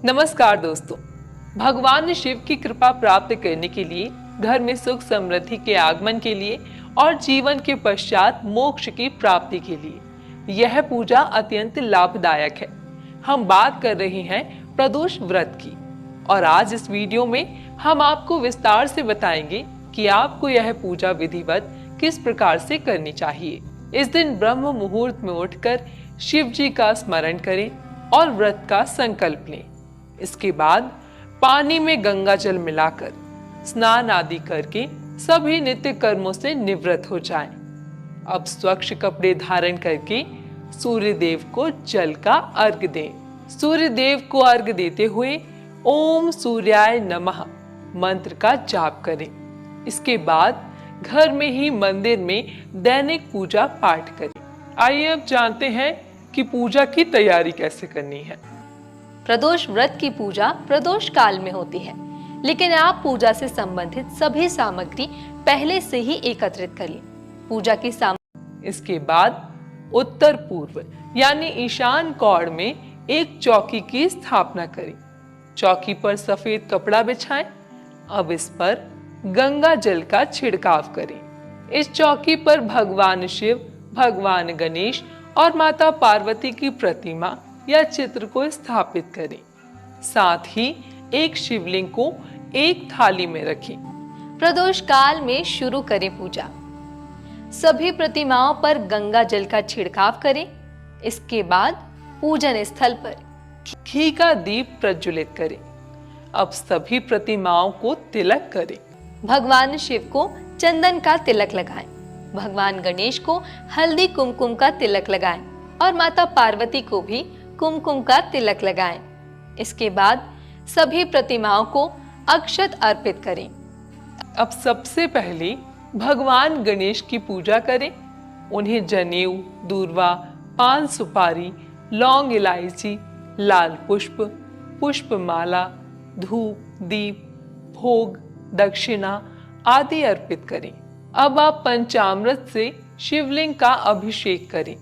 नमस्कार दोस्तों। भगवान शिव की कृपा प्राप्त करने के लिए, घर में सुख समृद्धि के आगमन के लिए और जीवन के पश्चात मोक्ष की प्राप्ति के लिए यह पूजा अत्यंत लाभदायक है। हम बात कर रहे हैं प्रदोष व्रत की और आज इस वीडियो में हम आपको विस्तार से बताएंगे कि आपको यह पूजा विधिवत किस प्रकार से करनी चाहिए। इस दिन ब्रह्म मुहूर्त में उठकर शिव जी का स्मरण करें और व्रत का संकल्प लें। इसके बाद पानी में गंगा जल मिलाकर स्नान आदि करके सभी नित्य कर्मों से निवृत्त हो जाएं। अब स्वच्छ कपड़े धारण करके सूर्य देव को जल का अर्घ्य दें। सूर्य देव को अर्घ्य देते हुए ओम सूर्याय नमः मंत्र का जाप करें। इसके बाद घर में ही मंदिर में दैनिक पूजा पाठ करें। आइए अब जानते हैं कि पूजा की तैयारी कैसे करनी है। प्रदोष व्रत की पूजा प्रदोष काल में होती है, लेकिन आप पूजा से संबंधित सभी सामग्री पहले से ही एकत्रित कर लें। पूजा की सामग्री। इसके बाद उत्तर पूर्व यानी ईशान कोण में एक चौकी की स्थापना करें। चौकी पर सफेद कपड़ा बिछाएं। अब इस पर गंगा जल का छिड़काव करें। इस चौकी पर भगवान शिव, भगवान गणेश और माता पार्वती की प्रतिमा या चित्र को स्थापित करें। साथ ही एक शिवलिंग को एक थाली में रखें। प्रदोष काल में शुरू करें पूजा। सभी प्रतिमाओं पर गंगा जल का छिड़काव करें। इसके बाद पूजन स्थल पर घी का दीप प्रज्वलित करें। अब सभी प्रतिमाओं को तिलक करें। भगवान शिव को चंदन का तिलक लगाएं। भगवान गणेश को हल्दी कुमकुम का तिलक लगाएं और माता पार्वती को भी कुमकुम का तिलक लगाएं। इसके बाद सभी प्रतिमाओं को अक्षत अर्पित करें। अब सबसे पहले भगवान गणेश की पूजा करें। उन्हें जनेऊ, दूर्वा, पान सुपारी, लौंग, इलायची, लाल पुष्प, पुष्पमाला, धूप, दीप, भोग, दक्षिणा आदि अर्पित करें। अब आप पंचामृत से शिवलिंग का अभिषेक करें,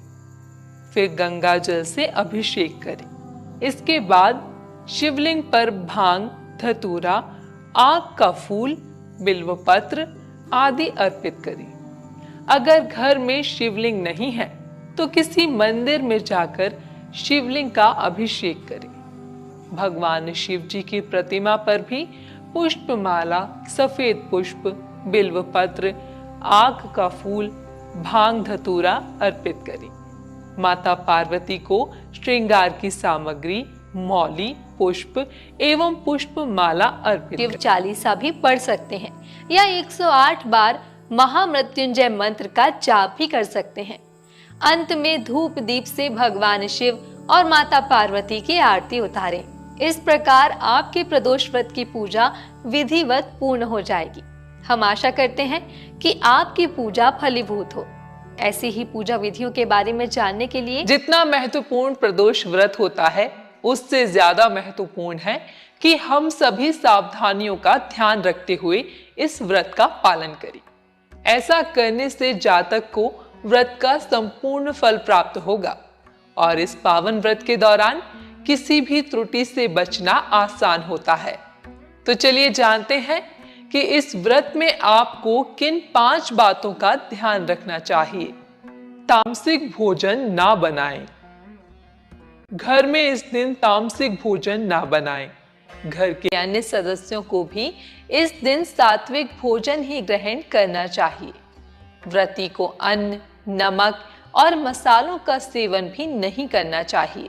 फिर गंगा जल से अभिषेक करें। इसके बाद शिवलिंग पर भांग, धतूरा, आक का फूल, बिल्वपत्र आदि अर्पित करें। अगर घर में शिवलिंग नहीं है तो किसी मंदिर में जाकर शिवलिंग का अभिषेक करें। भगवान शिव जी की प्रतिमा पर भी पुष्पमाला, सफेद पुष्प, बिल्वपत्र, आक का फूल, भांग, धतूरा अर्पित करें। माता पार्वती को श्रृंगार की सामग्री, मौली, पुष्प एवं पुष्प माला अर्पित शिव चालीसा भी पढ़ सकते हैं या 108 बार महामृत्युंजय मंत्र का जाप भी कर सकते हैं। अंत में धूप दीप से भगवान शिव और माता पार्वती की आरती उतारें। इस प्रकार आपके प्रदोष व्रत की पूजा विधिवत पूर्ण हो जाएगी। हम आशा करते हैं कि आपकी पूजा फलीभूत हो। ऐसी ही पूजा विधियों के बारे में जानने के लिए जितना महत्वपूर्ण प्रदोष व्रत होता है, उससे ज्यादा महत्वपूर्ण है कि हम सभी सावधानियों का ध्यान रखते हुए इस व्रत का पालन करें। ऐसा करने से जातक को व्रत का संपूर्ण फल प्राप्त होगा और इस पावन व्रत के दौरान किसी भी त्रुटि से बचना आसान होता है। तो चलिए जानते हैं कि इस व्रत में आपको किन 5 बातों का ध्यान रखना चाहिए। तामसिक भोजन ना बनाएं। घर में इस दिन तामसिक भोजन ना बनाएं। घर के अन्य सदस्यों को भी इस दिन सात्विक भोजन ही ग्रहण करना चाहिए। व्रती को अन्न, नमक और मसालों का सेवन भी नहीं करना चाहिए।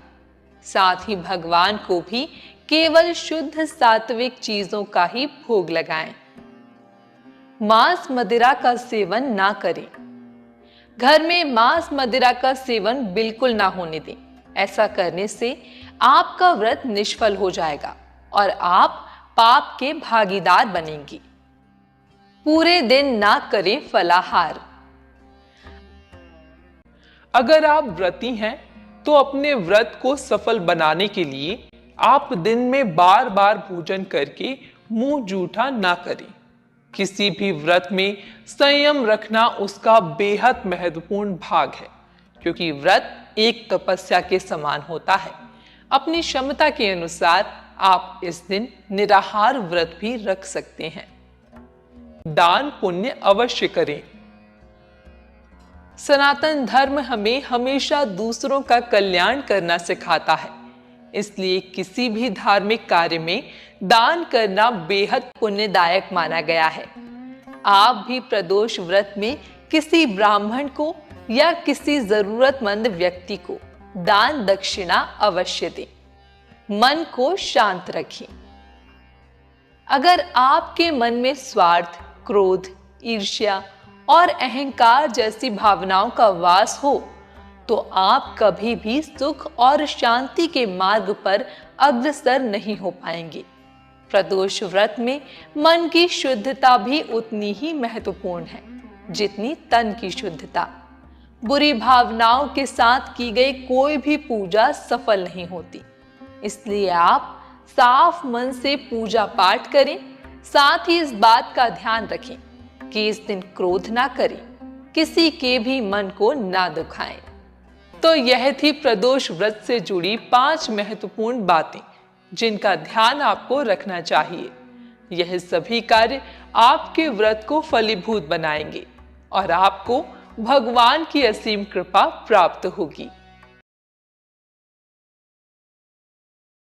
साथ ही भगवान को भी केवल शुद्ध सात्विक चीजों का ही भोग लगाएं। मांस मदिरा का सेवन ना करें। घर में मांस मदिरा का सेवन बिल्कुल ना होने दें। ऐसा करने से आपका व्रत निष्फल हो जाएगा और आप पाप के भागीदार बनेंगी। पूरे दिन ना करें फलाहार। अगर आप व्रती हैं तो अपने व्रत को सफल बनाने के लिए आप दिन में बार बार भोजन करके मुंह जूठा ना करें। किसी भी व्रत में संयम रखना उसका बेहद महत्वपूर्ण भाग है, क्योंकि व्रत एक तपस्या के समान होता है। अपनी क्षमता के अनुसार आप इस दिन निराहार व्रत भी रख सकते हैं। दान पुण्य अवश्य करें। सनातन धर्म हमें हमेशा दूसरों का कल्याण करना सिखाता है, इसलिए किसी भी धार्मिक कार्य में दान करना बेहद पुण्यदायक माना गया है। आप भी प्रदोष व्रत में किसी ब्राह्मण को या किसी जरूरतमंद व्यक्ति को दान दक्षिणा अवश्य दें। मन को शांत रखें। अगर आपके मन में स्वार्थ, क्रोध, ईर्ष्या और अहंकार जैसी भावनाओं का वास हो तो आप कभी भी सुख और शांति के मार्ग पर अग्रसर नहीं हो पाएंगे। प्रदोष व्रत में मन की शुद्धता भी उतनी ही महत्वपूर्ण है जितनी तन की शुद्धता। बुरी भावनाओं के साथ की गई कोई भी पूजा सफल नहीं होती, इसलिए आप साफ मन से पूजा पाठ करें। साथ ही इस बात का ध्यान रखें कि इस दिन क्रोध ना करें, किसी के भी मन को ना दुखाएं। तो यह थी प्रदोष व्रत से जुड़ी 5 महत्वपूर्ण बातें जिनका ध्यान आपको रखना चाहिए। यह सभी कार्य आपके व्रत को फलीभूत बनाएंगे और आपको भगवान की असीम कृपा प्राप्त होगी।